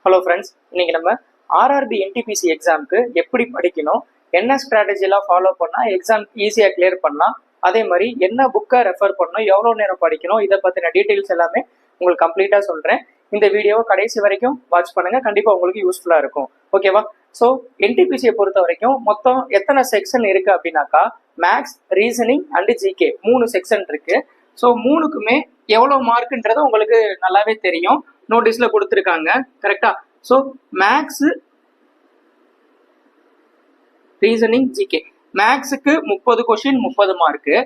Hello friends, இன்னைக்கு நம்ம RRB NTPC எக்ஸாமுக்கு எப்படி படிக்கணும், என்ன ஸ்ட்ராட்டஜிலாம் ஃபாலோ பண்ணால் எக்ஸாம் ஈஸியாக கிளியர் பண்ணலாம், அதே மாதிரி என்ன புக்கை ரெஃபர் பண்ணணும், எவ்வளோ நேரம் படிக்கணும், இதை பற்றின டீட்டெயில்ஸ் எல்லாமே உங்களுக்கு கம்ப்ளீட்டாக சொல்கிறேன். இந்த வீடியோவை கடைசி வரைக்கும் வாட்ச் பண்ணுங்கள், கண்டிப்பாக உங்களுக்கு யூஸ்ஃபுல்லாக இருக்கும். ஓகேவா? ஸோ என்டிபிசியை பொறுத்த வரைக்கும் மொத்தம் எத்தனை செக்ஷன் இருக்குது அப்படின்னாக்கா, maths, reasoning and GK 3 section இருக்குது. ஸோ 3க்குமே எவ்வளோ மார்க்குன்றது உங்களுக்கு நல்லாவே தெரியும், நோட்டீஸில் கொடுத்துருக்காங்க. கரெக்டா? So maths, reasoning, GK. மேக்ஸுக்கு 30 கொஷின் 30 மார்க்கு,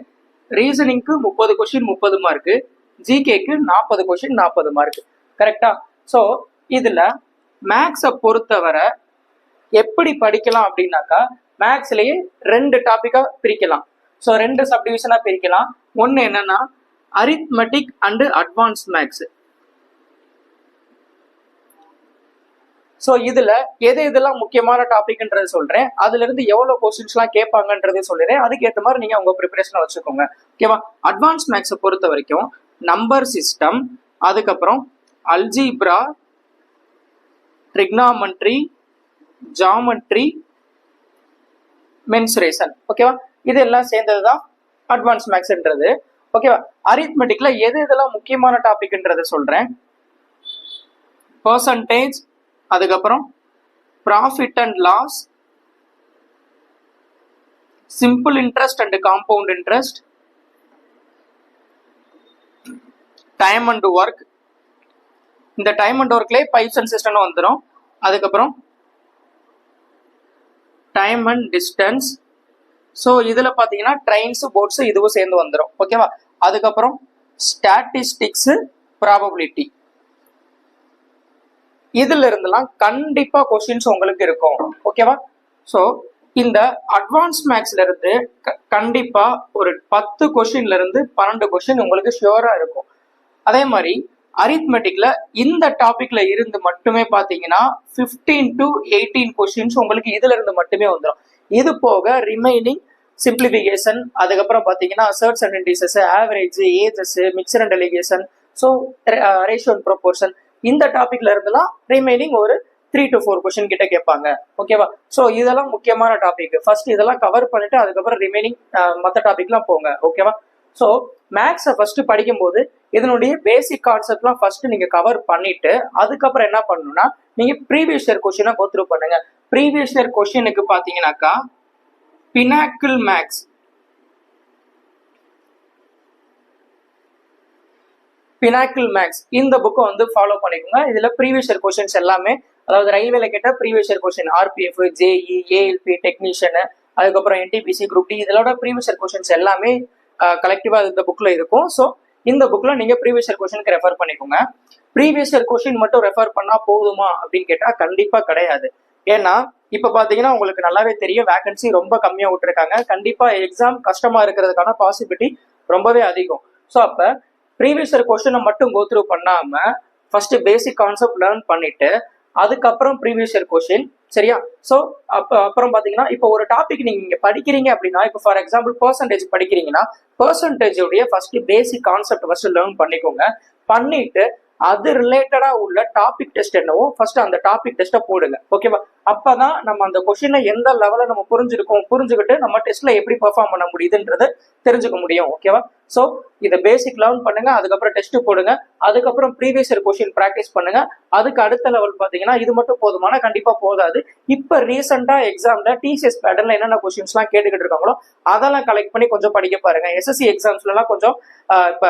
ரீசனிங்க்கு 30 கொஷின் 30 மார்க்கு, ஜிகேக்கு 40 கொஷின் 40 மார்க்கு. கரெக்டா? ஸோ இதில் மேக்ஸை பொறுத்தவரை எப்படி படிக்கலாம் அப்படின்னாக்கா, மேக்ஸ்லேயே 2 டாப்பிக்காக பிரிக்கலாம். ஸோ 2 சப்டிவிஷனாக பிரிக்கலாம். ஒன்று என்னன்னா arithmetic and advance maths. So இதில் எதெல்லாம் முக்கியமான டாபிக்ன்றது சொல்கிறேன், அதுலேருந்து எவ்வளோ கொஸ்டின்ஸ்லாம் கேட்பாங்கன்றது சொல்லிடுறேன். அதுக்கேற்ற மாதிரி நீங்கள் உங்கள் ப்ரிப்பரேஷனை வச்சுக்கோங்க. ஓகேவா? அட்வான்ஸ் மேக்ஸை பொறுத்த வரைக்கும் நம்பர் சிஸ்டம், அதுக்கப்புறம் அல்ஜீப்ரா, ட்ரிக்னாமெட்ரி, ஜாமெட்ரி, மென்சுரேஷன். ஓகேவா? இதெல்லாம் சேர்ந்தது தான் அட்வான்ஸ் மேக்ஸ்ன்றது. ஓகேவா? அரித்மெட்டிக்ல எதெல்லாம் முக்கியமான டாபிக்ன்றது சொல்கிறேன். பர்சன்டேஜ், அதுக்கப்புறம் profit and loss, simple interest and compound interest, time and work. இந்த டைம் அண்ட் ஒர்க்லேயே பைப்ஸ் அண்ட் சிஸ்டம் வந்துடும். அதுக்கப்புறம் டைம் அண்ட் டிஸ்டன்ஸ். ஸோ இதில் பார்த்தீங்கன்னா ட்ரெயின்ஸு, போட்ஸு இதுவும் சேர்ந்து வந்துடும். ஓகேவா? அதுக்கப்புறம் ஸ்டாட்டிஸ்டிக்ஸு, ப்ராபபிலிட்டி. இதுல இருந்தெல்லாம் கண்டிப்பா கொஸ்டின்ஸ் உங்களுக்கு இருக்கும். ஓகேவா? ஸோ இந்த அட்வான்ஸ் மேக்ஸ்ல இருந்து கண்டிப்பா ஒரு 10 கொஸ்டின்ல இருந்து 12 கொஸ்டின் உங்களுக்கு ஷியூரா இருக்கும். அதே மாதிரி அரித்மெட்டிக்ல இந்த டாபிக்ல இருந்து மட்டுமே பாத்தீங்கன்னா 15 to 18 கொஸ்டின்ஸ் உங்களுக்கு இதுல இருந்து மட்டுமே வந்துடும். இது போக ரிமைனிங் சிம்பிளிஃபிகேஷன், அதுக்கப்புறம் பாத்தீங்கன்னா surds and indices, average, ages, mixture and alligation, so ratio and proportion, இந்த டாபிக்ல இருந்தெல்லாம் ரிமைனிங் ஒரு 3 to 4 கொஸ்டின் கிட்ட கேட்பாங்க. ஓகேவா? ஸோ இதெல்லாம் முக்கியமான டாபிக். ஃபர்ஸ்ட் இதெல்லாம் கவர் பண்ணிட்டு அதுக்கப்புறம் ரிமைனிங் மற்ற டாபிக்லாம் போங்க. ஓகேவா? ஸோ மேக்ஸை ஃபர்ஸ்ட் படிக்கும்போது இதனுடைய பேசிக் கான்செப்ட்லாம் ஃபர்ஸ்ட் நீங்க கவர் பண்ணிட்டு அதுக்கப்புறம் என்ன பண்ணணும்னா, நீங்க ப்ரீவியஸ் இயர் கொஸ்டினை கோ த்ரூ பண்ணுங்க. ப்ரீவியஸ் இயர் கொஸ்டினுக்கு பாத்தீங்கன்னாக்கா பினாக்கிள் மேக்ஸ், பினாக்கிள் மேக்ஸ் இந்த புக்கை வந்து ஃபாலோ பண்ணிக்கோங்க. இதுல ப்ரீவியஸ் இயர் கொஸ்டின்ஸ் எல்லாமே, அதாவது ரயில்வேல கேட்ட previous year question, RPF, JE, ALP, technician, அதுக்கப்புறம் என்டிபிசி, குரூப் டி, இதோட ப்ரீவியஸ் இயர் கொஸ்டின்ஸ் எல்லாமே கலெக்டிவா இந்த புக்ல இருக்கும். ஸோ இந்த புக்ல நீங்க ப்ரீவியஸ் இயர் கொஸ்டினுக்கு ரெஃபர் பண்ணிக்கோங்க. ப்ரீவியஸ் இயர் கொஸ்டின் மட்டும் ரெஃபர் பண்ணா போதுமா அப்படின்னு கேட்டா கண்டிப்பா கிடையாது. ஏன்னா இப்ப பாத்தீங்கன்னா உங்களுக்கு நல்லாவே தெரியும், வேகன்சி ரொம்ப கம்மியா விட்டுருக்காங்க. கண்டிப்பா எக்ஸாம் கஷ்டமா இருக்கிறதுக்கான பாசிபிலிட்டி ரொம்பவே அதிகம். ஸோ அப்ப ப்ரீவியஸ் இயர் கொஸ்டினை மட்டும் கோ த்ரூ பண்ணாம ஃபர்ஸ்ட் பேசிக் கான்செப்ட் லேர்ன் பண்ணிட்டு அதுக்கப்புறம் ப்ரீவியஸ் இயர் கொஸ்டின். சரியா? ஸோ அப்புறம் பாத்தீங்கன்னா இப்போ ஒரு டாபிக் நீங்க இங்க படிக்கிறீங்க அப்படின்னா, இப்போ ஃபார் எக்ஸாம்பிள் பர்சன்டேஜ் படிக்கிறீங்கன்னா பர்சன்டேஜோடைய first basic concept first learn பண்ணிக்கோங்க. பண்ணிட்டு அது ரிலேட்டடா உள்ள டாபிக் டெஸ்ட் என்னவோ ஃபர்ஸ்ட் அந்த டாபிக் டெஸ்ட்டை போடுங்க. ஓகேவா? அப்பதான் நம்ம அந்த கொஸ்டினை எந்த லெவலில் நம்ம புரிஞ்சுக்கிட்டு நம்ம டெஸ்ட்ல எப்படி பெர்ஃபார்ம் பண்ண முடியுதுன்றது தெரிஞ்சுக்க முடியும். ஓகேவா? ஸோ இதை பேசிக் லேர்ன் பண்ணுங்க, அதுக்கப்புறம் டெஸ்ட் போடுங்க, அதுக்கப்புறம் ப்ரீவியஸ் இயர் கொஸ்டின் ப்ராக்டிஸ் பண்ணுங்க. அதுக்கு அடுத்த லெவல் பாத்தீங்கன்னா இது மட்டும் போதுமான கண்டிப்பா போதாது. இப்ப ரீசெண்டா எக்ஸாம்ல டிசிஎஸ் பேட்டர்ல என்னென்ன கொஸ்டின்ஸ்லாம் கேட்டுக்கிட்டு இருக்காங்களோ அதெல்லாம் கலெக்ட் பண்ணி கொஞ்சம் படிக்க பாருங்க. எஸ்எஸ்சி எக்ஸாம்ஸ்லாம் கொஞ்சம் இப்ப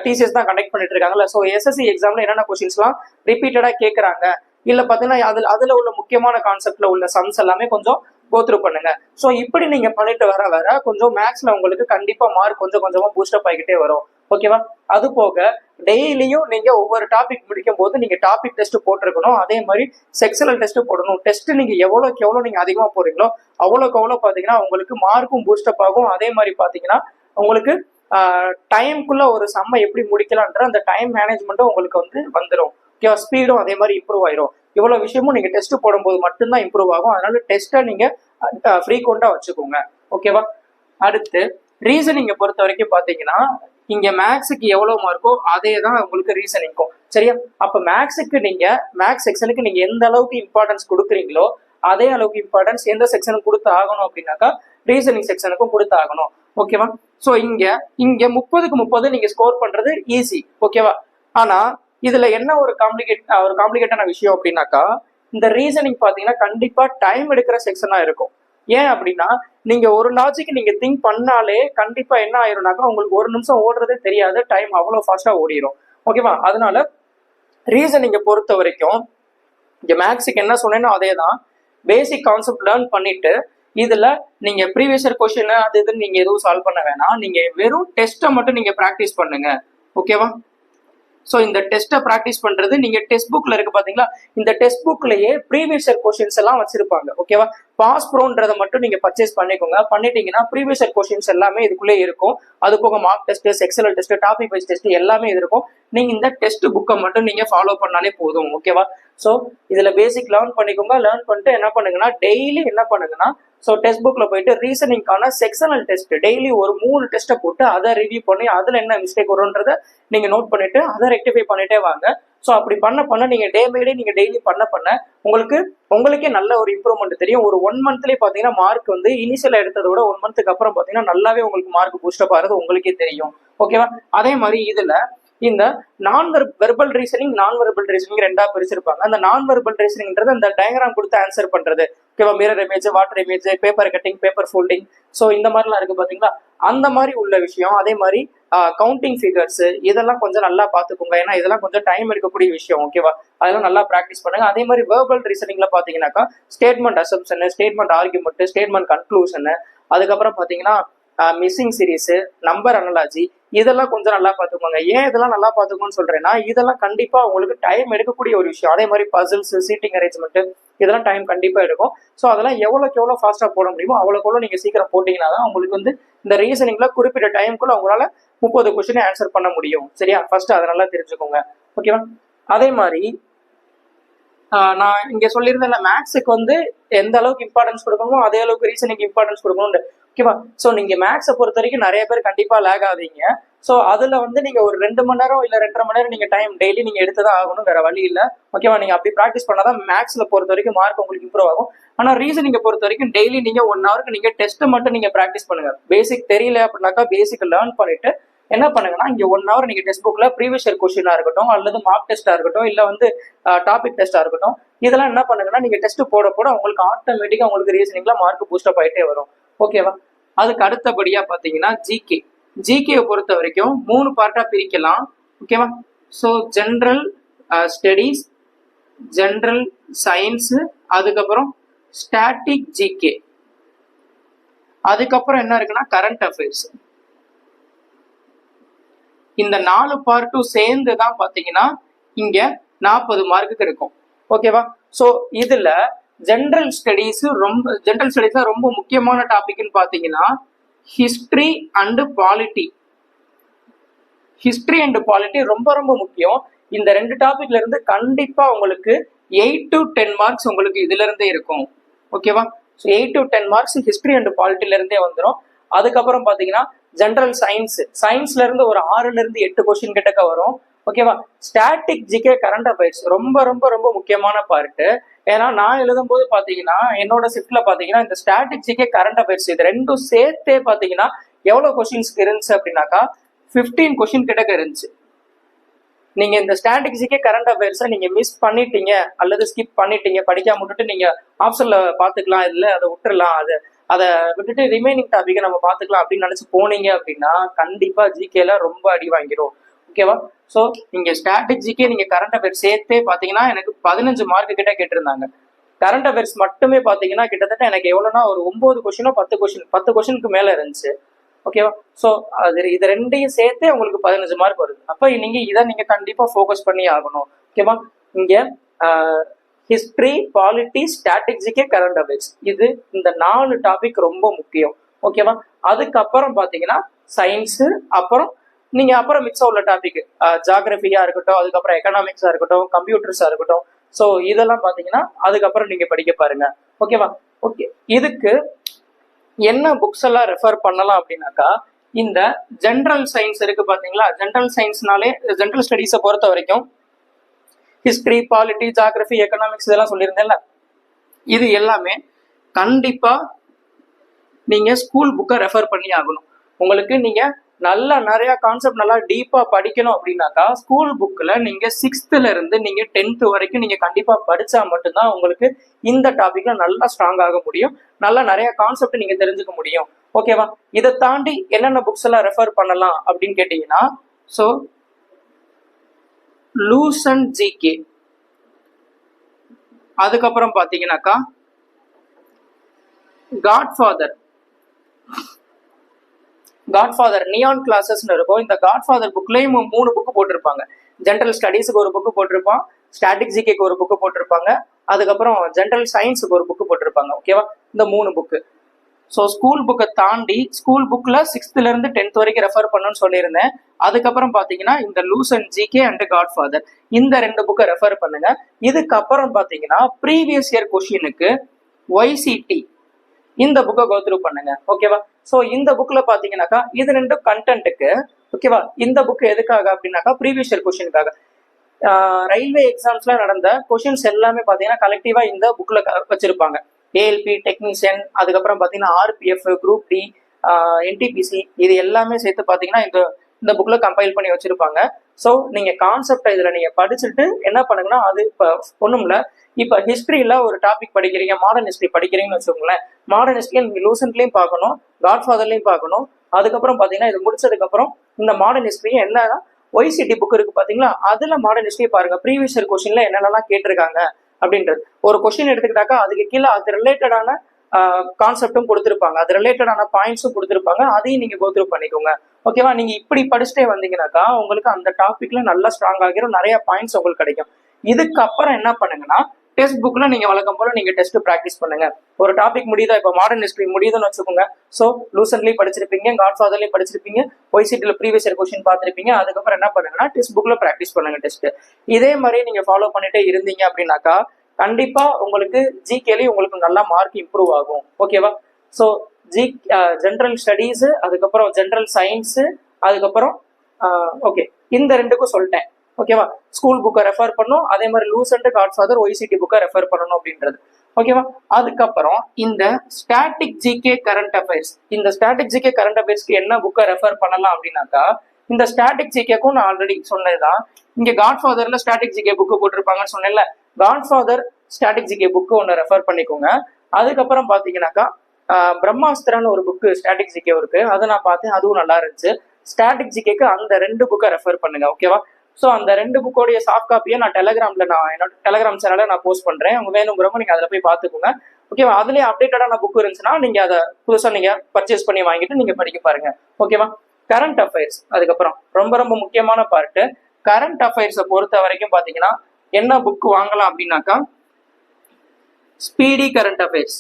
டிசிஎஸ் தான் கண்டக்ட் பண்ணிட்டு இருக்காங்கல்ல. ஸோ எஸ்எஸ்சி எக்ஸாம்ல என்னென்ன கொஸ்டின்ஸ்லாம் ரிப்பீட்டடா கேட்கறாங்க, இல்ல பாத்தீங்கன்னா அதுல உள்ள முக்கியமான கான்செப்ட்ல உள்ள சம்ஸ் எல்லாமே கொஞ்சம் கோ த்ரூ பண்ணுங்க. ஸோ இப்படி நீங்க பண்ணிட்டு வர கொஞ்சம் மேக்ஸ்ல உங்களுக்கு கண்டிப்பா மார்க் கொஞ்சம் கொஞ்சமா பூஸ்டப் ஆகிக்கிட்டே வரும். ஓகேவா? அது போக டெய்லியும் நீங்க ஒவ்வொரு டாபிக் முடிக்கும் போது நீங்க டாபிக் டெஸ்ட் போட்டிருக்கணும். அதே மாதிரி செக்ஷனல் டெஸ்ட் போடணும். டெஸ்ட் நீங்க எவ்வளோக்கு எவ்வளோ நீங்க அதிகமா போறீங்களோ அவ்வளோக்கு எவ்வளோ பாத்தீங்கன்னா உங்களுக்கு மார்க்கும் பூஸ்டப் ஆகும். அதே மாதிரி பாத்தீங்கன்னா உங்களுக்கு டைம்குள்ள ஒரு சம்மை எப்படி முடிக்கலான்ற அந்த டைம் மேனேஜ்மெண்ட்டும் உங்களுக்கு வந்து வந்துடும். ஓகேவா? ஸ்பீடும் அதே மாதிரி இம்ப்ரூவ் ஆயிரும். இவ்வளவு விஷயமும் நீங்க டெஸ்ட் போடும்போது மட்டும்தான் இம்ப்ரூவ் ஆகும். அதனால டெஸ்ட்டை நீங்க ஃப்ரீக்வெண்டா வச்சுக்கோங்க. ஓகேவா? அடுத்து ரீசனிங்கை பொறுத்த வரைக்கும் பாத்தீங்கன்னா இங்க மேக்ஸுக்கு எவ்வளவு மார்க்கோ அதே தான் உங்களுக்கு ரீசனிங்கும். சரியா? அப்ப மேக்ஸுக்கு நீங்க மேக்ஸ் செக்ஷனுக்கு நீங்க எந்த அளவுக்கு இம்பார்ட்டன்ஸ் கொடுக்குறீங்களோ அதே அளவுக்கு இம்பார்ட்டன்ஸ் எந்த செக்ஷனுக்கு கொடுத்து ஆகணும் அப்படின்னாக்கா ரீசனிங் செக்ஷனுக்கும் கொடுத்து ஆகணும். ஓகேவா? ஸோ இங்க 30க்கு 30 நீங்க ஸ்கோர் பண்றது ஈஸி. ஓகேவா? ஆனா இதுல என்ன ஒரு காம்ப்ளிகேட்டான விஷயம் அப்படின்னாக்கா, இந்த ரீசனிங் பாத்தீங்கன்னா கண்டிப்பா டைம் எடுக்கிற செக்ஷனா இருக்கும். ஏன் அப்படின்னா நீங்க ஒரு லாஜிக் நீங்க திங்க் பண்ணாலே கண்டிப்பா என்ன ஆயிரும்னாக்கா உங்களுக்கு ஒரு நிமிஷம் ஓடுறதே தெரியாது, டைம் அவ்வளவு ஃபாஸ்டா ஓடிடும். ஓகேவா? அதனால ரீசனிங்கை பொறுத்த வரைக்கும் இங்க மேக்ஸுக்கு என்ன சொன்னேனோ அதே தான். பேசிக் கான்செப்ட் லேர்ன் பண்ணிட்டு இதுல நீங்க ப்ரீவியஸ் இயர் கொஸ்டின் அது இதுன்னு நீங்க எதுவும் சால்வ் பண்ண வேணாம். நீங்க வெறும் டெஸ்ட்டை மட்டும் நீங்க ப்ராக்டிஸ் பண்ணுங்க. ஓகேவா? ஸோ இந்த டெஸ்ட்டை ப்ராக்டிஸ் பண்றது நீங்க டெஸ்ட் புக்ல இருக்கு பாத்தீங்களா, இந்த டெஸ்ட் புக்லயே ப்ரீவியஸ் இயர் கொஸ்டின்ஸ் எல்லாம் வச்சிருப்பாங்க. ஓகேவா? பாஸ் ப்ரோன்றதை மட்டும் நீங்க பர்ச்சேஸ் பண்ணிக்கோங்க. பண்ணிட்டீங்கன்னா ப்ரீவியஸ் இயர் கொஸ்டின்ஸ் எல்லாமே இதுக்குள்ளே இருக்கும். அது போக mock test, sectional test, topic wise test எல்லாமே இது இருக்கும். நீங்க இந்த டெஸ்ட் புக்கை மட்டும் நீங்க ஃபாலோ பண்ணாலே போதும். ஓகேவா? ஸோ இதுல பேசிக் லேர்ன் பண்ணிக்கோங்க. லேர்ன் பண்ணிட்டு என்ன பண்ணுங்கன்னா டெய்லி என்ன பண்ணுங்கன்னா ஸோ டெஸ்ட் புக்ல போயிட்டு ரீசனிங்கான செக்ஷனல் டெஸ்ட் டெய்லி ஒரு 3 டெஸ்ட்டை போட்டு அதை ரிவ்யூ பண்ணி அதுல என்ன மிஸ்டேக் வரும்ன்றத நீங்க நோட் பண்ணிட்டு அதை ரெக்டிஃபை பண்ணிட்டே வாங்க. ஸோ அப்படி பண்ண நீங்க டே பை டே நீங்க டெய்லி பண்ண உங்களுக்கே நல்ல ஒரு இம்ப்ரூவ்மெண்ட் தெரியும். ஒரு 1 மந்த்லயே பாத்தீங்கன்னா மார்க் வந்து இனிஷியலா எடுத்ததை விட 1 மந்த்துக்கு அப்புறம் பாத்தீங்கன்னா நல்லாவே உங்களுக்கு மார்க் பூஸ்டப் ஆகிறது உங்களுக்கே தெரியும். ஓகேவா? அதே மாதிரி இதுல இந்த வெர்பல் ரீசனிங் ரெண்டா பிரிச்சிருப்பாங்க. அந்த வெர்பல் ரீசனிங்ன்றது அந்த டயக்ராம் கொடுத்து ஆன்சர் பண்றது. ஓகேவா? Mirror image, water image, paper cutting, paper folding, so இந்த மாதிரிலாம் இருக்கு பாத்தீங்களா, அந்த மாதிரி உள்ள விஷயம். அதே மாதிரி கவுண்டிங் ஃபிகர்ஸ் இதெல்லாம் கொஞ்சம் நல்லா பாத்துக்கோங்க. ஏன்னா இதெல்லாம் கொஞ்சம் டைம் எடுக்கக்கூடிய விஷயம். ஓகேவா? அதெல்லாம் நல்லா ப்ராக்டிஸ் பண்ணுங்க. அதே மாதிரி வெர்பல் ரீசனிங்ல பாத்தீங்கன்னாக்கா statement assumption, statement argument, statement conclusion, அதுக்கப்புறம் பாத்தீங்கன்னா மிஸ்ஸிங் சீரீஸ், நம்பர் அனலாஜி இதெல்லாம் கொஞ்சம் நல்லா பார்த்துக்கோங்க. ஏன் இதெல்லாம் நல்லா பார்த்துக்கோன்னு சொல்றேன்னா இதெல்லாம் கண்டிப்பா உங்களுக்கு டைம் எடுக்கக்கூடிய ஒரு விஷயம். அதே மாதிரி பசில்ஸ், சீட்டிங் அரேஞ்ச்மெண்ட் இதெல்லாம் டைம் கண்டிப்பா எடுக்கும். ஸோ அதெல்லாம் எவ்வளோக்கு எவ்வளோ ஃபாஸ்டா போட முடியுமோ அவ்வளோக்கு நீங்க சீக்கிரம் போட்டீங்கன்னா தான் உங்களுக்கு வந்து இந்த ரீசனிங்ல குறிப்பிட்ட டைமுக்குள்ள உங்களால 30 கொஸ்டின் ஆன்சர் பண்ண முடியும். சரியா? ஃபர்ஸ்ட் அதை நல்லா தெரிஞ்சுக்கோங்க. ஓகேவா? அதே மாதிரி நான் இங்க சொல்லியிருந்தேன் மேக்ஸுக்கு வந்து எந்த அளவுக்கு இம்பார்ட்டன்ஸ் கொடுக்கணுமோ அதே அளவுக்கு ரீசனிங் இம்பார்ட்டன்ஸ் கொடுக்கணும். ஓகேவா? ஸோ நீங்க மேக்ஸை பொறுத்த வரைக்கும் நிறைய பேர் கண்டிப்பா லேக் ஆகுறீங்க. ஸோ அதுல வந்து நீங்க ஒரு 2 மணி நேரம் இல்ல 2.5 மணி நேரம் நீங்க டைம் டெய்லி நீங்க எடுத்துதான் ஆகணும், வேற வழி இல்லை. ஓகேவா? நீங்க அப்படி ப்ராக்டிஸ் பண்ணாதான் மேக்ஸ்ல பொறுத்த வரைக்கும் மார்க் உங்களுக்கு இம்ப்ரூவ் ஆகும். ஆனா ரீசனிங்கை பொறுத்த வரைக்கும் டெய்லி நீங்க 1 ஹவருக்கு நீங்க டெஸ்ட் மட்டும் நீங்க ப்ராக்டிஸ் பண்ணுங்க. பேசிக் தெரியல அப்படின்னாக்கா பேசிக் லேர்ன் பண்ணிட்டு என்ன பண்ணுங்கன்னா இங்க 1 ஹவர் நீங்க டெஸ்ட் புக்ல ப்ரீவியஸ் இயர் கொஸ்டினா இருக்கட்டும் அல்லது மார்க் டெஸ்டா இருக்கட்டும் இல்ல வந்து டாபிக் டெஸ்டா இருக்கட்டும் இதெல்லாம் என்ன பண்ணுங்கன்னா நீங்க டெஸ்ட் போட உங்களுக்கு ஆட்டோமேட்டிக்கா உங்களுக்கு ரீசனிங்ல மார்க் பூஸ்டப் ஆயிட்டே வரும். ஓகேவா? அதுக்கு அடுத்தபடியா பாத்தீங்கன்னா ஜிகே பொறுத்த வரைக்கும் 3 பார்ட்டா பிரிக்கலாம். ஓகேவா? So general studies, general science, அதுக்கப்புறம் ஸ்டாட்டிக் ஜிகே, அதுக்கப்புறம் என்ன இருக்குன்னா கரண்ட் அஃபேர்ஸ். இந்த 4 பார்ட்டும் சேர்ந்து தான் பாத்தீங்கன்னா இங்க 40 மார்க்குக்கு இருக்கும். ஓகேவா? ஸோ இதுல ஜென்ரல் ஸ்டடீஸ் ரொம்ப முக்கியமான டாபிக்னு பாத்தீங்கன்னா history and polity. History and polity ரொம்ப ரொம்ப முக்கியம். இந்த 2 டாபிக்ல இருந்து கண்டிப்பா உங்களுக்கு 8 to 10 மார்க்ஸ் உங்களுக்கு இதுல இருந்தே இருக்கும். ஓகேவா? So 8 to 10 marks history and பாலிட்டில இருந்தே வந்துடும். அதுக்கப்புறம் பாத்தீங்கன்னா ஜென்ரல் சயின்ஸ்ல இருந்து ஒரு 6ல இருந்து 8 கொஸ்டின் கிட்டக்க வரும். ஓகேவா? ஸ்டாட்டிக் ஜிகே கரண்ட் அஃபேர்ஸ் ரொம்ப ரொம்ப ரொம்ப முக்கியமான பார்ட். ஏன்னா நான் எழுதும் போது பாத்தீங்கன்னா என்னோட ஷிஃப்ட்ல பாத்தீங்கன்னா இந்த ஸ்டாட்டிக் ஜிகே கரண்ட் அஃபேர்ஸ் இது ரெண்டும் சேர்த்தே பாத்தீங்கன்னா எவ்வளவு கொஸ்டின்ஸ்க்கு இருந்துச்சு அப்படின்னாக்கா 15 கொஸ்டின் கிட்டக்க இருந்துச்சு. நீங்க இந்த ஸ்டாட்டிக் ஜிகே கரண்ட் அஃபேர்ஸை நீங்க மிஸ் பண்ணிட்டீங்க அல்லது ஸ்கிப் பண்ணிட்டீங்க, படிக்காம விட்டுட்டு நீங்க ஆப்ஷன்ல பாத்துக்கலாம், இல்ல அதை விட்டுறலாம், அதை விட்டுட்டு ரிமைனிங் டாபிக்கை நம்ம பாத்துக்கலாம் அப்படின்னு நினைச்சு போனீங்க அப்படின்னா கண்டிப்பா ஜிகேல ரொம்ப அடி வாங்கிடும். ஓகேவா? ஸோ நீங்க ஸ்டாட்டிக் ஜிகே நீங்க கரண்ட் அஃபேர்ஸ் சேர்த்தே பாத்தீங்கன்னா எனக்கு 15 மார்க் கிட்ட கேட்டிருந்தாங்க. கரண்ட் அஃபேர்ஸ் மட்டுமே பாத்தீங்கன்னா கிட்டத்தட்ட எனக்கு எவ்வளவுனா ஒரு 9 கொஸ்டினோ 10 கொஸ்டினுக்கு மேல இருந்துச்சு. ஓகேவா? ஸோ இது ரெண்டையும் சேர்த்தே உங்களுக்கு 15 மார்க் வருது. அப்ப இதை நீங்க கண்டிப்பா ஃபோக்கஸ் பண்ணி ஆகணும். ஓகேவா? இங்க history, polity, static GK, current affairs இது இந்த 4 டாபிக் ரொம்ப முக்கியம். ஓகேவா? அதுக்கப்புறம் பாத்தீங்கன்னா சயின்ஸ், அப்புறம் மிக்ஸா உள்ள டாபிக் ஜியோகிராஃபியா இருக்கட்டும், அதுக்கப்புறம் எக்கனாமிக்ஸா இருக்கட்டும், கம்ப்யூட்டர்ஸா இருக்கட்டும். ஸோ இதெல்லாம் பாத்தீங்கன்னா அதுக்கப்புறம் நீங்க படிக்க பாருங்க. ஓகேவா? ஓகே, இதுக்கு என்ன புக்ஸ் எல்லாம் ரெஃபர் பண்ணலாம் அப்படின்னாக்கா இந்த ஜென்ரல் சயின்ஸ் இருக்கு பாத்தீங்களா, ஜென்ரல் சயின்ஸ்னாலே ஜென்ரல் ஸ்டடீஸை பொறுத்த வரைக்கும் ஹிஸ்டரி, பாலிட்டி, ஜியாகிரபி, எக்கனாமிக்ஸ் இதெல்லாம் சொல்லியிருந்தேன்ல, இது எல்லாமே கண்டிப்பா நீங்க ஸ்கூல் புக்கை ரெஃபர் பண்ணி ஆகணும். உங்களுக்கு நீங்க நிறைய கான்செப்ட் நல்லா டீப்பா படிக்கணும் அப்படின்னாக்கா ஸ்கூல் புக்ல நீங்க 6th இருந்து நீங்க 10th வரைக்கும் நீங்க கண்டிப்பா படிச்சா மட்டும்தான் உங்களுக்கு இந்த டாபிக்ல நல்லா ஸ்ட்ராங் ஆக முடியும், நிறைய கான்செப்ட் நீங்க தெரிஞ்சுக்க முடியும். ஓகேவா? இதை தாண்டி என்னென்ன புக்ஸ் எல்லாம் ரெஃபர் பண்ணலாம் அப்படின்னு கேட்டீங்கன்னா, ஸோ லூசன் ஜிகே, அதுக்கப்புறம் பாத்தீங்கன்னாக்கா காட்ஃபாதர் நியான் கிளாஸஸ்னு இருக்கும். இந்த காட்ஃபாதர் புக்லயும் 3 புக்கு போட்டிருப்பாங்க. ஜென்ரல் ஸ்டடீஸுக்கு ஒரு புக்கு போட்டிருப்பான், ஸ்டாட்டிக் ஜிகேக்கு ஒரு புக்கு போட்டிருப்பாங்க, அதுக்கப்புறம் ஜென்ரல் சயின்ஸுக்கு ஒரு புக்கு போட்டிருப்பாங்க. ஓகேவா? இந்த 3 புக்கு. ஸோ ஸ்கூல் புக்கை தாண்டி ஸ்கூல் புக்ல 6th இருந்து 10th வரைக்கும் ரெஃபர் பண்ணணும்னு சொல்லியிருந்தேன். அதுக்கப்புறம் பாத்தீங்கன்னா இந்த லூசன் ஜிகே அண்ட் காட்ஃபாதர் இந்த 2 புக்கை ரெஃபர் பண்ணுங்க. இதுக்கப்புறம் பாத்தீங்கன்னா ப்ரீவியஸ் இயர் கொஸ்டினுக்கு YCT இந்த புக்கை கோத்ரூ பண்ணுங்க. ஓகேவா? ஸோ இந்த புக்ல பாத்தீங்கன்னாக்கா இது 2 கண்டென்ட்டுக்கு. ஓகேவா? இந்த புக் எதுக்காக அப்படின்னாக்கா ப்ரீவியஸ் இயர் கொஸ்டினுக்காக. ரயில்வே எக்ஸாம்ஸ்ல நடந்த கொஸ்டின்ஸ் எல்லாமே பாத்தீங்கன்னா கலெக்டிவா இந்த புக்ல வச்சிருப்பாங்க. ALP, டெக்னீஷியன், அதுக்கப்புறம் பாத்தீங்கன்னா RPF, குரூப் D, NTPC இது எல்லாமே சேர்த்து பாத்தீங்கன்னா இந்த புக்ல கம்பைல் பண்ணி வச்சிருப்பாங்க. ஸோ நீங்க கான்செப்ட் இதுல நீங்க படிச்சுட்டு என்ன பண்ணுங்கன்னா, அது இப்போ ஒண்ணும்ல, இப்ப ஹிஸ்டரியில ஒரு டாபிக் படிக்கிறீங்க, மாடர்ன் ஹிஸ்டரி படிக்கிறீங்கன்னு வச்சுக்கோங்களேன். மாடர்ன் ஹிஸ்டரி நீங்க லூசன்ட்லயும் பார்க்கணும், காட்ஃபாதர்லயும் பார்க்கணும். அதுக்கப்புறம் பாத்தீங்கன்னா இது முடிச்சதுக்கு அப்புறம் இந்த மாடர்ன் ஹிஸ்டரி என்னன்னா YCT புக் இருக்கு பாத்தீங்களா, அதுல மாடர்ன் ஹிஸ்டரி பாருங்க. ப்ரீவியஸ் இயர் கொஸ்டின்ல என்னென்னலாம் கேட்டிருக்காங்க அப்படின்றது ஒரு கொஸ்டின் எடுத்துக்கிட்டாக்கா அதுக்கு கீழே அது ரிலேட்டடான கான்செப்டும் கொடுத்துருப்பாங்க, அது ரிலேட்டடான பாயிண்ட்ஸும் கொடுத்துருப்பாங்க. அதையும் நீங்க கோத்ரூ பண்ணிக்கோங்க. ஓகேவா? நீங்க இப்படி படிச்சுட்டே வந்தீங்கன்னாக்கா உங்களுக்கு அந்த டாபிக்ல நல்லா ஸ்ட்ராங் ஆகிரும், நிறைய பாயிண்ட்ஸ் உங்களுக்கு கிடைக்கும். இதுக்கப்புறம் என்ன பண்ணுங்கன்னா, டெஸ்ட் புக்ல நீங்க வழக்கம் போல நீங்க டெஸ்ட் ப்ராக்டிஸ் பண்ணுங்க. ஒரு டாபிக் முடியுதா, இப்போ மாடர்ன் ஹிஸ்டரி முடியுதுன்னு வச்சுக்கோங்க. ஸோ லூசன்லயும் படிச்சிருப்பீங்க, காட்ஃபாதர்லயும் படிச்சிருப்பீங்க, YCTல ப்ரீவியஸ் இயர் கொஸ்டின் பார்த்திருப்பீங்க. அதுக்கப்புறம் என்ன பண்ணுங்கன்னா டெஸ்ட் புக்ல ப்ராக்டிஸ் பண்ணுங்க டெஸ்ட். இதே மாதிரி நீங்க ஃபாலோ பண்ணிட்டே இருந்தீங்க அப்படின்னாக்கா கண்டிப்பா உங்களுக்கு ஜிகேலயும் உங்களுக்கு நல்லா மார்க் இம்ப்ரூவ் ஆகும். ஓகேவா? ஸோ ஜென்ரல் ஸ்டடீஸ், அதுக்கப்புறம் ஜென்ரல் சயின்ஸ், அதுக்கப்புறம் ஓகே இந்த 2க்கும் சொல்லிட்டேன். ஓகேவா? ஸ்கூல் புக்கை ரெஃபர் பண்ணும், அதே மாதிரி லூசன்ட், காட்ஃபாதர், YCT புக்கை ரெஃபர் பண்ணணும் அப்படின்றது. ஓகேவா? அதுக்கப்புறம் இந்த ஸ்டாட்டிக் ஜிகே கரண்ட் அஃபேர்ஸ், இந்த ஸ்டாட்டிக் ஜிகே கரண்ட் அஃபேர்ஸ்க்கு என்ன புக்கை ரெஃபர் பண்ணலாம் அப்படின்னாக்கா, இந்த ஸ்டாட்டிக் ஜிகேக்கும் நான் ஆல்ரெடி சொன்னதுதான். இங்க காட்ஃபாதர்ல ஸ்டாட்டிக் ஜிகே புக்கு போட்டிருப்பாங்கன்னு சொன்னேன்ல, காட்ஃபாதர் ஸ்டாட்டிக் ஜிகே புக்கு ஒன்று ரெஃபர் பண்ணிக்கோங்க. அதுக்கப்புறம் பாத்தீங்கன்னாக்கா பிரம்மாஸ்திரான்னு ஒரு புக்கு ஸ்டாட்டிக் ஜிகே இருக்கு, அதை நான் பார்த்தேன், அதுவும் நல்லா இருந்துச்சு. ஸ்டாட்டிக் ஜிகேக்கு அந்த 2 புக்கை ரெஃபர் பண்ணுங்க. ஓகேவா? ஸோ அந்த 2 புக்கோடைய சாஃப்ட் காப்பியை நான் என்னோட டெலகிராம் சேனல்ல நான் போஸ்ட் பண்றேன். உங்க வேணுங்கிறவங்க நீங்க அதில் போய் பார்த்துக்கோங்க. ஓகேவா? அதுலேயே அப்டேட்டடான புக் இருந்துச்சுன்னா நீங்க அதை புதுசாக நீங்க பர்ச்சேஸ் பண்ணி வாங்கிட்டு நீங்க படிக்க பாருங்க. ஓகேவா? கரண்ட் அஃபேர்ஸ் அதுக்கப்புறம் ரொம்ப ரொம்ப முக்கியமான பார்ட்டு. கரண்ட் அஃபேர்ஸை பொறுத்த வரைக்கும் பாத்தீங்கன்னா என்ன புக் வாங்கலாம் அப்படின்னாக்கா ஸ்பீடி கரண்ட் அஃபேர்ஸ்.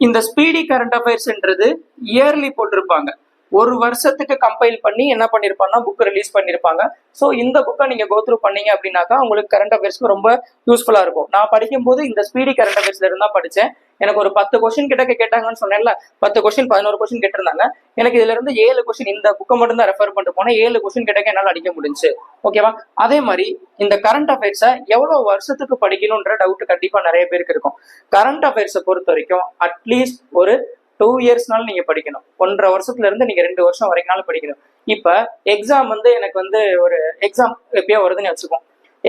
இந்த ஸ்பீடி கரண்ட் அஃபேர்ஸ்ன்றது இயர்லி போட்டிருப்பாங்க, ஒரு வருஷத்துக்கு கம்பைல் பண்ணி என்ன பண்ணிருப்பாங்கன்னா புக் ரிலீஸ் பண்ணிருப்பாங்க. ஸோ இந்த புக்கை நீங்க கோத்ரூ பண்ணீங்க அப்படின்னாக்கா உங்களுக்கு கரண்ட் அஃபேர்ஸ்க்கு ரொம்ப யூஸ்ஃபுல்லா இருக்கும். நான் படிக்கும்போது இந்த ஸ்பீடி கரண்ட் அஃபேர்ஸ்ல இருந்தா படிச்சேன். எனக்கு ஒரு 10 கொஸ்டின் கிட்ட கேட்டாங்கன்னு சொன்னேன்ல, 10 கொஸ்டின் 11 கொஸ்டின் கேட்டிருந்தாங்க. எனக்கு இதுல இருந்து 7 கொஸ்டின் இந்த புக்கை மட்டும் தான் ரெஃபர் பண்ணிட்டு போனேன். 7 கொஸ்டின் கிட்ட என்னால அடிக்க முடிஞ்சு. ஓகேவா? அதே மாதிரி இந்த கரண்ட் அஃபேர்ஸை எவ்வளவு வருஷத்துக்கு படிக்கணும்ன்ற டவுட் கண்டிப்பா நிறைய பேருக்கு இருக்கும். கரண்ட் அஃபேர்ஸை பொறுத்த வரைக்கும் அட்லீஸ்ட் ஒரு 2 இயர்ஸ்னாலும் நீங்க படிக்கணும். 1.5 வருஷத்துல இருந்து நீங்க 2 வருஷம் வரைக்கும்னாலும் படிக்கணும். இப்ப எக்ஸாம் எனக்கு ஒரு எக்ஸாம் எப்பயோ வருதுன்னு வச்சுக்கோம்.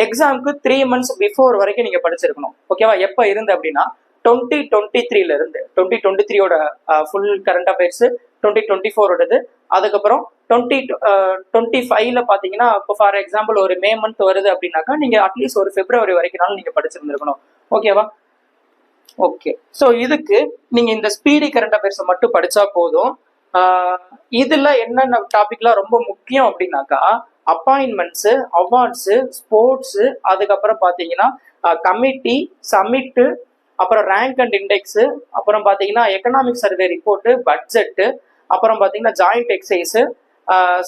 எக்ஸாமுக்கு 3 months பிஃபோர் வரைக்கும் நீங்க படிச்சிருக்கணும். ஓகேவா? எப்ப இருந்து அப்படின்னா 2023ல இருந்து 2023யோட ஃபுல் கரண்ட் அஃபேர்ஸ், 2024ஓடது, அதுக்கப்புறம் 2025ல பாத்தீங்கன்னா இப்போ ஃபார் எக்ஸாம்பிள் ஒரு மே மந்த் வருது அப்படின்னாக்கா நீங்க அட்லீஸ்ட் ஒரு பிப்ரவரி வரைக்கும்னாலும் நீங்க படிச்சிருந்திருக்கணும். ஓகேவா? ஓகே. ஸோ இதுக்கு நீங்க இந்த ஸ்பீடி கரண்ட் அஃபேர்ஸை மட்டும் படிச்சா போதும். இதுல என்னென்ன டாபிக்லாம் ரொம்ப முக்கியம் அப்படின்னாக்கா அப்பாயின்மெண்ட்ஸ், அவார்ட்ஸ், ஸ்போர்ட்ஸ், அதுக்கப்புறம் பாத்தீங்கன்னா கமிட்டி, சமிட்டு, அப்புறம் ரேங்க் அண்ட் இண்டெக்ஸ், அப்புறம் பாத்தீங்கன்னா எக்கனாமிக் சர்வே ரிப்போர்ட், பட்ஜெட், அப்புறம் பாத்தீங்கன்னா joint exercise,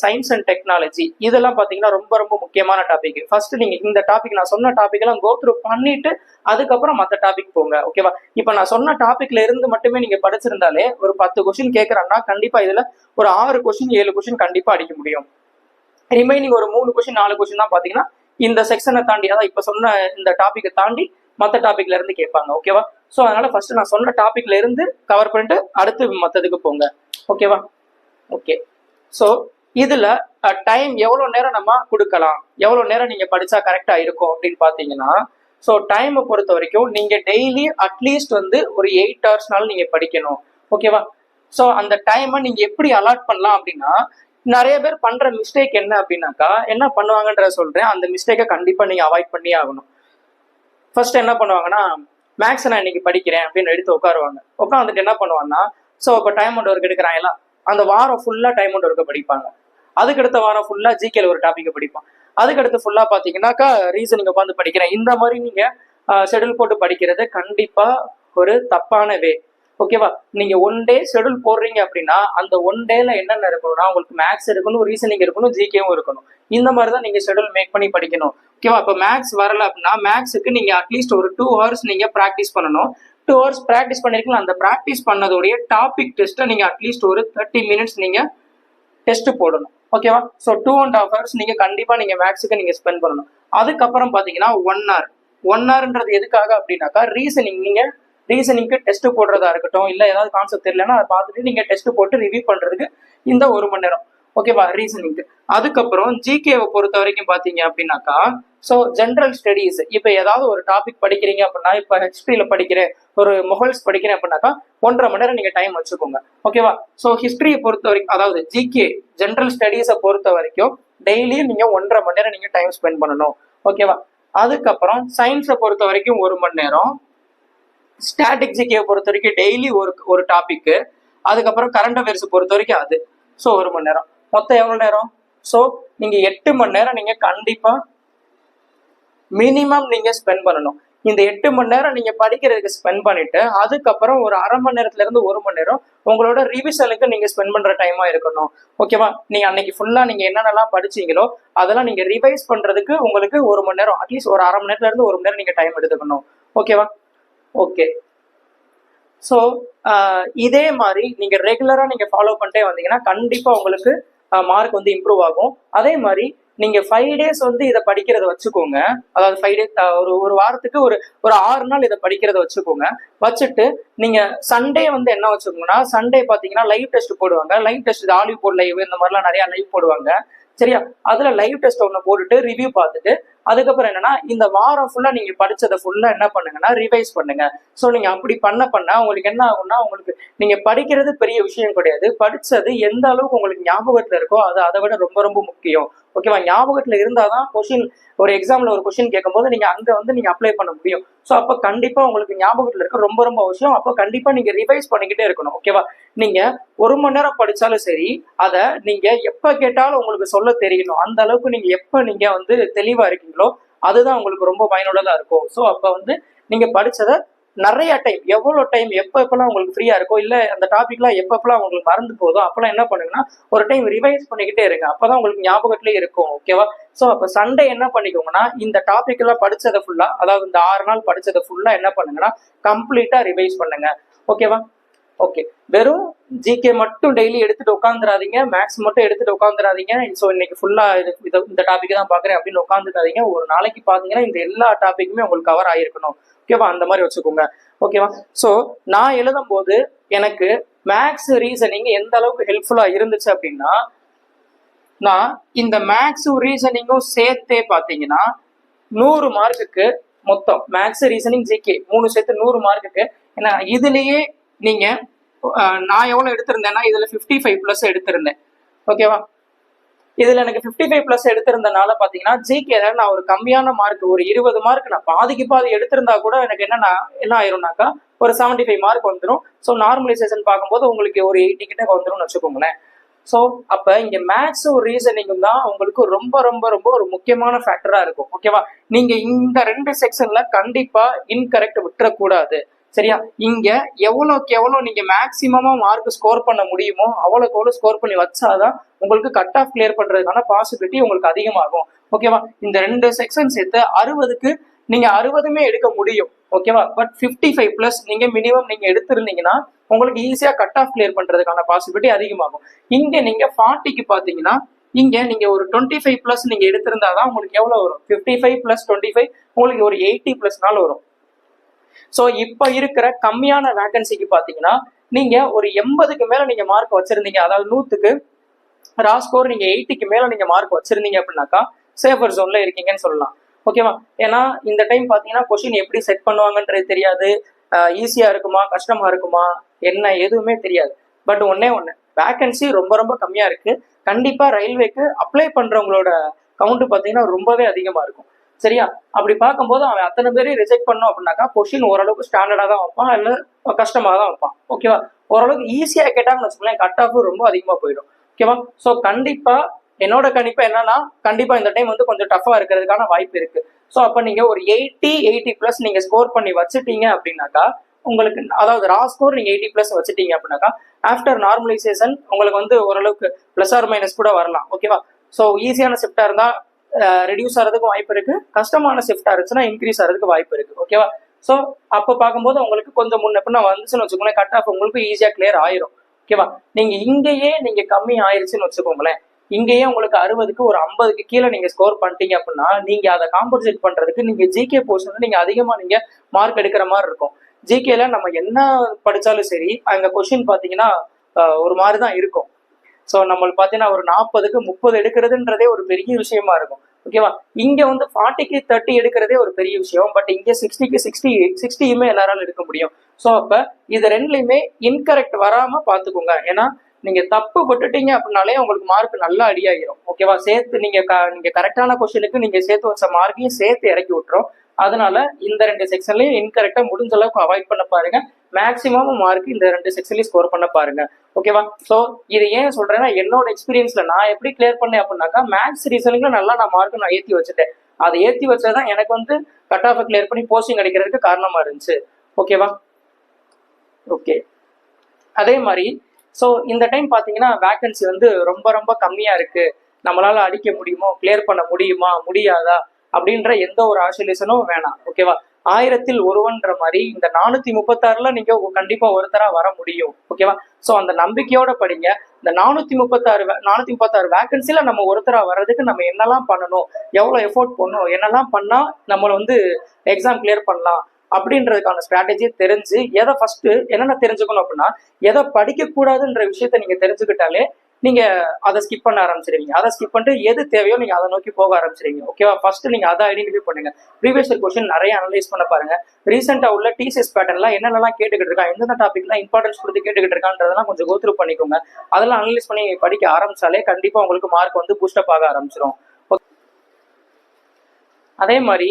science and technology, இதெல்லாம் பார்த்தீங்கன்னா ரொம்ப ரொம்ப முக்கியமான டாபிக். ஃபர்ஸ்ட் நீங்க இந்த டாபிக், நான் சொன்ன டாபிக் எல்லாம் கோ த்ரூ பண்ணிட்டு அதுக்கப்புறம் மற்ற டாபிக் போங்க. ஓகேவா? இப்போ நான் சொன்ன டாபிக்ல இருந்து மட்டுமே நீங்க படிச்சிருந்தாலே ஒரு 10 கொஸ்டின் கேட்கறான்னா கண்டிப்பா இதுல ஒரு 6 கொஸ்டின் 7 கொஸ்டின் கண்டிப்பா அடிக்க முடியும். ரிமைனிங் ஒரு 3 கொஸ்டின் 4 கொஸ்டின் தான் பாத்தீங்கன்னா இந்த செக்ஷனை தாண்டி, அதாவது இப்ப சொன்ன இந்த டாபிக்கை தாண்டி மற்ற டாபிக்ல இருந்து கேட்பாங்க. ஓகேவா? ஸோ அதனால ஃபர்ஸ்ட் நான் சொன்ன டாபிக்ல இருந்து கவர் பண்ணிட்டு அடுத்து மற்றதுக்கு போங்க. ஓகேவா? ஓகே. ஸோ இதுல டைம் எவ்வளவு நேரம் நம்ம கொடுக்கலாம், எவ்வளவு நேரம் நீங்க படிச்சா கரெக்டா இருக்கும் அப்படின்னு பாத்தீங்கன்னா, ஸோ டைமை பொறுத்த வரைக்கும் நீங்க டெய்லி அட்லீஸ்ட் வந்து ஒரு 8 ஹவர்ஸ்னாலும் நீங்க படிக்கணும். ஓகேவா? ஸோ அந்த டைமை நீங்க எப்படி அலாட் பண்ணலாம் அப்படின்னா, நிறைய பேர் பண்ற மிஸ்டேக் என்ன அப்படின்னாக்கா, என்ன பண்ணுவாங்கன்றத சொல்றேன். அந்த மிஸ்டேக்கை கண்டிப்பா நீங்க அவாய்ட் பண்ணியே ஆகணும். ஃபர்ஸ்ட் என்ன பண்ணுவாங்கன்னா, மேக்ஸ் நான் இன்னைக்கு படிக்கிறேன் அப்படின்னு எடுத்து உட்காந்துட்டு என்ன பண்ணுவாங்கன்னா, ஸோ இப்போ டைம் அண்ட் ஒர்க் எடுக்கிறாங்களா, அந்த வாரம் ஃபுல்லா டைம் அண்ட் ஒர்க்கை படிப்பாங்க. அதுக்கடுத்த வாரம் ஃபுல்லா ஜிகேல ஒரு டாபிக்கை படிப்பான். அதுக்கடுத்து ஃபுல்லா பாத்தீங்கன்னாக்கா ரீசனிங் உட்காந்து படிக்கிறேன். இந்த மாதிரி நீங்க ஷெடியூல் போட்டு படிக்கிறது கண்டிப்பா ஒரு தப்பான வே. ஓகேவா? நீங்க 1 டே ஷெடியூல் போடுறீங்க அப்படின்னா அந்த 1 டேல என்னென்ன இருக்கணும்னா, உங்களுக்கு மேக்ஸ் இருக்கணும், ரீசனிங் இருக்கணும், ஜிகேவும் இருக்கணும். இந்த மாதிரி தான் நீங்க ஷெடியூல் மேக் பண்ணி படிக்கணும். ஓகேவா? இப்போ மேக்ஸ் வரல அப்படின்னா மேக்ஸுக்கு நீங்க அட்லீஸ்ட் ஒரு 2 ஹவர்ஸ் நீங்க ப்ராக்டிஸ் பண்ணணும். 2 ஹவர்ஸ் ப்ராக்டிஸ் பண்ணிருக்கீங்க. அந்த ப்ராக்டிஸ் பண்ணதோடைய டாபிக் டெஸ்ட்டை நீங்க அட்லீஸ்ட் ஒரு 30 மினிட்ஸ் நீங்க டெஸ்ட் போடணும். ஓகேவா? ஸோ 2.5 ஹவர்ஸ் நீங்க கண்டிப்பா நீங்க மேக்ஸுக்கு நீங்க ஸ்பெண்ட் பண்ணணும். அதுக்கப்புறம் பாத்தீங்கன்னா 1 hour. 1 hourன்றது எதுக்காக அப்படின்னாக்கா, ரீசனிங்க்கு டெஸ்ட் போடுறதா இருக்கட்டும், இல்ல ஏதாவது கான்செப்ட் தெரியலன்னா அதை பார்த்துட்டு நீங்க டெஸ்ட் போட்டு ரிவ்யூ பண்றதுக்கு இந்த 1 மணி நேரம். ஓகேவா? ரீசனிங்க்கு. அதுக்கப்புறம் ஜிகேவை பொறுத்த வரைக்கும் பாத்தீங்க அப்படின்னாக்கா, ஸோ ஜென்ரல் ஸ்டடீஸ், இப்போ ஏதாவது ஒரு டாபிக் படிக்கிறீங்க அப்படின்னா, இப்போ ஹிஸ்டரியில படிக்கிறேன், ஒரு மொஹல்ஸ் படிக்கிறேன் அப்படின்னாக்கா 1.5 மணி நேரம் நீங்க டைம் வச்சுக்கோங்க. ஓகேவா? ஸோ ஹிஸ்டரியை பொறுத்த வரைக்கும், அதாவது ஜிகே ஜென்ரல் ஸ்டடீஸை பொறுத்த வரைக்கும் டெய்லியும் நீங்க 1.5 மணி நேரம் நீங்க டைம் ஸ்பெண்ட் பண்ணணும். ஓகேவா? அதுக்கப்புறம் சயின்ஸை பொறுத்த வரைக்கும் 1 மணி நேரம், ஸ்டாட்டிக் ஜிகேவை பொறுத்த வரைக்கும் டெய்லி ஒரு டாபிக், அதுக்கப்புறம் கரண்ட் அஃபேர்ஸ் பொறுத்த வரைக்கும் அது. ஸோ 1 மணி நேரம். மொத்தம் எவ்வளவு நேரம்? ஸோ நீங்க 8 மணி நேரம் நீங்க கண்டிப்பா மினிமம் நீங்க ஸ்பெண்ட் பண்ணணும். இந்த 8 மணி நேரம் நீங்க படிக்கிறதுக்கு ஸ்பெண்ட் பண்ணிட்டு அதுக்கப்புறம் ஒரு 1/2 மணி நேரத்துல இருந்து 1 மணி நேரம் உங்களோட ரிவிஷனுக்கு நீங்க ஸ்பெண்ட் பண்ற டைமா இருக்கணும். ஓகேவா? நீங்க அன்னைக்கு ஃபுல்லா நீங்க என்னென்னலாம் படிச்சீங்களோ அதெல்லாம் நீங்க ரிவைஸ் பண்றதுக்கு உங்களுக்கு 1 மணி நேரம், அட்லீஸ்ட் ஒரு 1/2 மணி நேரத்துல இருந்து 1 மணி நேரம் நீங்க டைம் எடுத்துக்கணும். ஓகேவா? ஓகே. ஸோ இதே மாதிரி நீங்க ரெகுலரா நீங்க ஃபாலோ பண்ணிட்டே வந்தீங்கன்னா கண்டிப்பா உங்களுக்கு மார்க் வந்து இம்ப்ரூவ் ஆகும். அதே மாதிரி நீங்க 5 டேஸ் வந்து இதை படிக்கிறத வச்சுக்கோங்க. அதாவது 5 டேஸ், ஒரு வாரத்துக்கு ஒரு 6 நாள் இதை படிக்கிறத வச்சுக்கோங்க. வச்சுட்டு நீங்க சண்டே வந்து என்ன வச்சுக்கோங்கன்னா, சண்டே பாத்தீங்கன்னா லைவ் டெஸ்ட் போடுவாங்க. லைவ் டெஸ்ட் ஆலிவ் போர்ட் லைவ் இந்த மாதிரிலாம் நிறைய லைவ் போடுவாங்க. சரியா? அதுல லைவ் டெஸ்ட் ஒன்று போட்டுட்டு ரிவ்யூ பார்த்துட்டு அதுக்கப்புறம் என்னன்னா, இந்த வாரம் ஃபுல்லா நீங்க படிச்சதை ஃபுல்லா என்ன பண்ணுங்கன்னா ரிவைஸ் பண்ணுங்க. ஸோ நீங்க அப்படி பண்ண உங்களுக்கு என்ன ஆகும்னா, உங்களுக்கு நீங்க படிக்கிறது பெரிய விஷயம் கிடையாது, படிச்சது எந்த அளவுக்கு உங்களுக்கு ஞாபகத்துல இருக்கோ அது அதை விட ரொம்ப ரொம்ப முக்கியம். ஓகேவா? ஞாபகத்துல இருந்தாதான் கொஸ்டின், ஒரு எக்ஸாம்ல ஒரு கொஸ்டின் கேட்கும் போது நீங்க அங்க வந்து நீங்க அப்ளை பண்ண முடியும். ஸோ அப்ப கண்டிப்பா உங்களுக்கு ஞாபகத்துல இருக்க ரொம்ப ரொம்ப அவசியம். அப்போ கண்டிப்பா நீங்க ரிவைஸ் பண்ணிக்கிட்டே இருக்கணும். ஓகேவா? நீங்க 1 மணி நேரம் படிச்சாலும் சரி, அதை நீங்க எப்ப கேட்டாலும் உங்களுக்கு சொல்ல தெரியணும். அந்த அளவுக்கு நீங்க எப்ப நீங்க வந்து தெளிவா இருக்கீங்களோ அதுதான் உங்களுக்கு ரொம்ப பயனுள்ளதா இருக்கும். ஸோ அப்ப வந்து நீங்க படிச்சதை நிறைய டைம், எவ்வளவு டைம் எப்பெல்லாம் உங்களுக்கு ஃப்ரீயா இருக்கோ, இல்ல அந்த டாபிக்லாம் எப்பெல்லாம் உங்களுக்கு மறந்து போதோ அப்பெல்லாம் என்ன பண்ணுங்கன்னா ஒரு டைம் ரிவைஸ் பண்ணிக்கிட்டே இருங்க. அப்பதான் உங்களுக்கு ஞாபகத்திலே இருக்கும். ஓகேவா? ஸோ அப்ப சண்டே என்ன பண்ணிக்கோங்கன்னா, இந்த டாபிக் எல்லாம் படிச்சதை ஃபுல்லா, அதாவது இந்த 6 நாள் படிச்சதை ஃபுல்லா என்ன பண்ணுங்கன்னா கம்ப்ளீட்டா ரிவைஸ் பண்ணுங்க. ஓகேவா? ஓகே. வெறும் ஜிகே மட்டும் டெய்லி எடுத்துட்டு உட்காந்துராதீங்க, மேக்ஸ் மட்டும் எடுத்துட்டு உட்காந்துராதீங்க. ஸோ இன்னைக்கு ஃபுல்லா இந்த டாபிக் தான் பாக்குறேன் அப்படின்னு உட்காந்துக்காதீங்க. ஒரு நாளைக்கு பாத்தீங்கன்னா இந்த எல்லா டாபிக்குமே உங்களுக்கு கவர் ஆயிருக்கணும். ஓகேவா? அந்த மாதிரி வச்சுக்கோங்க. ஓகேவா? ஸோ நான் எழுதும் போது எனக்கு மேக்ஸ் ரீசனிங் எந்த அளவுக்கு ஹெல்ப்ஃபுல்லா இருந்துச்சு அப்படின்னா, நான் இந்த மேக்ஸும் ரீசனிங்கும் சேர்த்தே பாத்தீங்கன்னா 100 மார்க்குக்கு, மொத்தம் மேக்ஸ் ரீசனிங் ஜிகே 3 சேர்த்து 100 மார்க்குக்கு. ஏன்னா இதுலயே நீங்க நான் எவ்வளவு எடுத்திருந்தேன்னா இதுல 55+ எடுத்திருந்தேன். ஓகேவா? இதுல எனக்கு 55+ எடுத்திருந்தனால பாத்தீங்கன்னா ஜிகேல நான் ஒரு கம்மியான மார்க், ஒரு 20 மார்க் நான் பாதிக்கு பாதி எடுத்திருந்தா கூட எனக்கு என்ன ஆயிரும்னாக்கா ஒரு 75 மார்க் வந்துடும். ஸோ நார்மலைசேஷன் பார்க்கும்போது உங்களுக்கு ஒரு 80 கிட்ட வந்துடும் வச்சுக்கோங்களேன். ஸோ அப்ப இங்க மேக்ஸும் ரீசனிங்கும் தான் உங்களுக்கு ரொம்ப ரொம்ப ரொம்ப ஒரு முக்கியமான ஃபேக்டரா இருக்கும். ஓகேவா? நீங்க இந்த 2 செக்ஷன்ல கண்டிப்பா இன்கரெக்ட் விட்டுறக்கூடாது. சரியா? இங்க எவ்வளோக்கு எவ்வளோ நீங்க மேக்சிமமா மார்க் ஸ்கோர் பண்ண முடியுமோ அவ்வளோக்கு எவ்வளோ ஸ்கோர் பண்ணி வச்சாதான் உங்களுக்கு கட் ஆஃப் கிளியர் பண்றதுக்கான பாசிபிலிட்டி உங்களுக்கு அதிகமாகும். ஓகேவா? இந்த 2 செக்ஷன் சேர்த்து 60க்கு நீங்க 60மே எடுக்க முடியும். ஓகேவா? பட் 55 பிளஸ் நீங்க மினிமம் நீங்க எடுத்திருந்தீங்கன்னா உங்களுக்கு ஈஸியா கட் ஆஃப் கிளியர் பண்றதுக்கான பாசிபிலிட்டி அதிகமாகும். இங்க நீங்க 40க்கு பாத்தீங்கன்னா இங்க நீங்க ஒரு 25 பிளஸ் நீங்க எடுத்திருந்தாதான் உங்களுக்கு எவ்வளவு வரும்? 55 பிளஸ் 25 உங்களுக்கு ஒரு 80 பிளஸ்னால வரும். ஸோ இப்போ இருக்கிற கம்மியான வேகன்சிக்கு பாத்தீங்கன்னா நீங்க ஒரு 80க்கு மேல நீங்க மார்க் வச்சிருந்தீங்க, அதாவது 100க்கு ரா ஸ்கோர் நீங்க 80க்கு மேல நீங்க மார்க் வச்சிருந்தீங்க அப்படின்னாக்கா சேஃபர் ஜோன்ல இருக்கீங்கன்னு சொல்லலாம். ஓகேவா? ஏன்னா இந்த டைம் பாத்தீங்கன்னா கொஸ்டின் எப்படி செட் பண்ணுவாங்கன்றது தெரியாது, ஈஸியா இருக்குமா கஷ்டமா இருக்குமா என்ன எதுவுமே தெரியாது. பட் ஒன்னே ஒண்ணு, வேகன்சி ரொம்ப ரொம்ப கம்மியா இருக்கு. கண்டிப்பா ரயில்வேக்கு அப்ளை பண்றவங்களோட கவுண்ட் பாத்தீங்கன்னா ரொம்பவே அதிகமா இருக்கும். சரியா? அப்படி பார்க்கும்போது அவன் அத்தனை பேரையும் ரிஜெக்ட் பண்ணோம் அப்படின்னாக்கா கொஸ்டின் ஓரளவுக்கு ஸ்டாண்டர்டா தான் வைப்பான், இல்ல கஷ்டமா தான் வைப்பான். ஓகேவா? ஓரளவுக்கு ஈஸியா கேட்டாங்கன்னு வச்சுக்கோங்களேன், கட் ஆஃப் ரொம்ப அதிகமா போயிடும். ஓகேவா? ஸோ கண்டிப்பா என்னோட கணிப்பு என்னன்னா கண்டிப்பா இந்த டைம் வந்து கொஞ்சம் டஃபா இருக்கிறதுக்கான வாய்ப்பு இருக்கு. ஸோ அப்ப நீங்க ஒரு 80 பிளஸ் நீங்க ஸ்கோர் பண்ணி வச்சுட்டீங்க அப்படின்னாக்கா உங்களுக்கு, அதாவது ரா ஸ்கோர் நீங்க 80 பிளஸ் வச்சுட்டீங்க அப்படின்னாக்கா ஆஃப்டர் நார்மலைசேஷன் உங்களுக்கு வந்து ஓரளவுக்கு பிளஸ் ஆர் மைனஸ் கூட வரலாம். ஓகேவா? ஸோ ஈஸியான ஷிஃப்டா இருந்தா ரெடியூஸ் ஆகிறதுக்கும் வாய்ப்பு இருக்கு, கஷ்டமான ஷிஃப்டா இருந்துச்சுன்னா இன்க்ரீஸ் ஆகிறதுக்கு வாய்ப்பு இருக்கு. ஓகேவா? ஸோ அப்போ பார்க்கும்போது உங்களுக்கு கொஞ்சம் முன்ன பின்ன வந்துச்சுன்னு வச்சுக்கோங்களேன், கட் ஆஃப் உங்களுக்கு ஈஸியா கிளியர் ஆயிரும். ஓகேவா? நீங்க இங்கேயே நீங்க கம்மி ஆயிருச்சுன்னு வச்சுக்கோங்களேன், இங்கேயே உங்களுக்கு 60க்கு ஒரு 50க்கு கீழே நீங்க ஸ்கோர் பண்ணிட்டீங்க அப்படின்னா நீங்க அதை காம்பன்சேட் பண்றதுக்கு நீங்க ஜிகே போர்ஷன் நீங்க அதிகமா நீங்க மார்க் எடுக்கிற மாதிரி இருக்கும். ஜிகேல நம்ம என்ன படிச்சாலும் சரி அங்க கொஸ்டின் பாத்தீங்கன்னா ஒரு மாதிரிதான் இருக்கும். ஸோ நம்மளுக்கு பாத்தீங்கன்னா ஒரு 40க்கு 30 எடுக்கிறதுன்றதே ஒரு பெரிய விஷயமா இருக்கும். ஓகேவா? இங்க வந்து 40க்கு 30 எடுக்கிறதே ஒரு பெரிய விஷயம். பட் இங்க 60க்கு 60யுமே எல்லாராலும் எடுக்க முடியும். ஸோ அப்ப இது ரெண்டுலயுமே இன்கரெக்ட் வராம பாத்துக்கோங்க. ஏன்னா நீங்க தப்பு விட்டுட்டீங்க அப்படின்னாலே உங்களுக்கு மார்க் நல்லா அடியாகிரும். ஓகேவா? சேர்த்து நீங்க கரெக்டான கொஸ்டினுக்கு நீங்க சேர்த்து வச்ச மார்க்கையும் சேர்த்து இறக்கி விட்டுரும். அதனால இந்த 2 செக்ஷன்லயும் இன்கரெக்டா முடிஞ்ச அளவுக்கு அவாய்ட் பண்ண பாருங்க. மேக்சிமம் மார்க் இந்த 2 செக்ஷன்லயும் ஸ்கோர் பண்ண பாருங்க. ஓகேவா? சோ இது ஏன் சொல்றேன்னா என்னோட எக்ஸ்பீரியன்ஸ்ல நான் எப்படி கிளியர் பண்ணேன் அப்படின்னாக்கா மேத்ஸ் ரீசனிங்ல நல்லா நான் மார்க் நான் ஏத்தி வச்சுட்டேன். அதை ஏத்தி வச்சதான் எனக்கு வந்து கட் ஆஃப் கிளியர் பண்ணி போஸ்டிங் கிடைக்கிறதுக்கு காரணமா இருந்துச்சு. ஓகேவா? ஓகே. அதே மாதிரி ஸோ இந்த டைம் பார்த்தீங்கன்னா வேகன்சி வந்து ரொம்ப ரொம்ப கம்மியா இருக்கு, நம்மளால அடிக்க முடியுமோ கிளியர் பண்ண முடியுமா முடியாதா அப்படின்ற எந்த ஒரு ஆசோலேஷனும் வேணாம். ஓகேவா? 1000ல் ஒருவன்ற மாதிரி இந்த 436ல நீங்க கண்டிப்பா ஒருத்தரா வர முடியும். ஓகேவா? ஸோ அந்த நம்பிக்கையோட படிங்க. இந்த 436 வேகன்சில நம்ம ஒருத்தரா வர்றதுக்கு நம்ம என்னெல்லாம் பண்ணணும், எவ்வளவு எஃபோர்ட் பண்ணணும், என்னெல்லாம் பண்ணா நம்மளை வந்து எக்ஸாம் கிளியர் பண்ணலாம் அப்படின்றதுக்கான ஸ்ட்ராட்டஜியை தெரிஞ்சு எதை ஃபர்ஸ்ட் என்னென்ன தெரிஞ்சுக்கணும் அப்படின்னா எதை படிக்க கூடாதுன்ற விஷயத்த நீங்க தெரிஞ்சுக்கிட்டாலே நீங்க அதை ஸ்கிப் பண்ண ஆரம்பிச்சிருவீங்க. அதை ஸ்கிப் பண்ணிட்டு எது தேவையோ நீங்க அதை நோக்கி போக ஆரம்பிச்சிருவீங்க. ஓகேவா? ஃபர்ஸ்ட் நீங்க அதை ஐடென்டிஃபை பண்ணுங்க. ப்ரீவியஸ் கொஸ்டின் நிறைய அனலைஸ் பண்ண பாருங்க. ரீசெண்டா உள்ள டிசிஎஸ் பேட்டர்ன்லாம் என்னென்னலாம் கேட்டுக்கிட்டு இருக்கா, எந்தெந்த டாபிக்லாம் இம்பார்ட்டன்ஸ் கொடுத்து கேட்டுக்கிட்டு இருக்கான்றதெல்லாம் கொஞ்சம் கோத்ரூ பண்ணிக்கோங்க. அதெல்லாம் அனலைஸ் பண்ணி படிக்க ஆரம்பிச்சாலே கண்டிப்பா உங்களுக்கு மார்க் வந்து பூஸ்டப் ஆக ஆரம்பிச்சிடும். அதே மாதிரி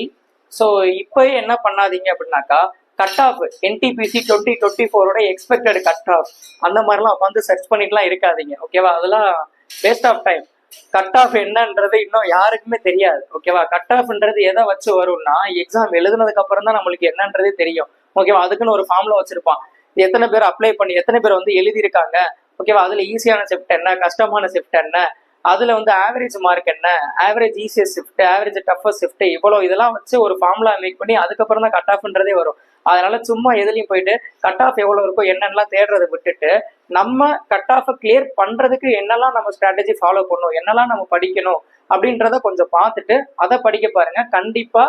ஸோ இப்போயே என்ன பண்ணாதீங்க அப்படின்னாக்கா cut off NTPC 2024 expected cut off அந்த மாதிரிலாம் உட்காந்து சர்ச் பண்ணிட்டுலாம் இருக்காதீங்க. ஓகேவா? அதெல்லாம் waste of time. Cut off என்னன்றது இன்னும் யாருக்குமே தெரியாது. ஓகேவா? கட் ஆஃப்ன்றது எதை வச்சு வரும்னா எக்ஸாம் எழுதுனதுக்கு அப்புறம் தான் நம்மளுக்கு என்னன்றதே தெரியும். ஓகேவா? அதுக்குன்னு ஒரு ஃபார்ம்ல வச்சிருப்பான், எத்தனை பேர் அப்ளை பண்ணி எத்தனை பேர் வந்து எழுதியிருக்காங்க. ஓகேவா? அதுல ஈஸியான ஷிஃப்ட் என்ன, கஷ்டமான ஷிஃப்ட் என்ன, அதுல வந்து ஆவரேஜ் மார்க் என்ன, average easiest shift, average toughest shift, இவ்வளவு இதெல்லாம் வச்சு ஒரு ஃபார்முலா மேக் பண்ணி அதுக்கப்புறம் தான் கட் ஆஃப்ன்றதே வரும். அதனால சும்மா எதுலையும் போயிட்டு கட் ஆஃப் எவ்வளவு இருக்கோ என்னென்னலாம் தேடுறதை விட்டுட்டு நம்ம கட் ஆஃபை கிளியர் பண்றதுக்கு என்னெல்லாம் நம்ம ஸ்ட்ராட்டஜி ஃபாலோ பண்ணணும், என்னெல்லாம் நம்ம படிக்கணும் அப்படின்றத கொஞ்சம் பார்த்துட்டு அதை படிக்க பாருங்க. கண்டிப்பா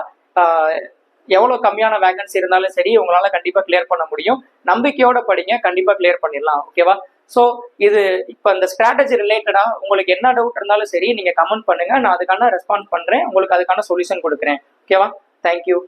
எவ்வளவு கம்மியான வேகன்சி இருந்தாலும் சரி உங்களால கண்டிப்பா கிளியர் பண்ண முடியும். நம்பிக்கையோட படிங்க, கண்டிப்பா கிளியர் பண்ணிடலாம். ஓகேவா? ஸோ இது இப்போ இந்த ஸ்ட்ராட்டஜி ரிலேட்டடா உங்களுக்கு என்ன டவுட் இருந்தாலும் சரி நீங்க கமெண்ட் பண்ணுங்க, நான் அதுக்கான ரெஸ்பான்ஸ் பண்றேன், உங்களுக்கு அதுக்கான சொல்யூஷன் கொடுக்குறேன். ஓகேவா? தேங்க்யூ.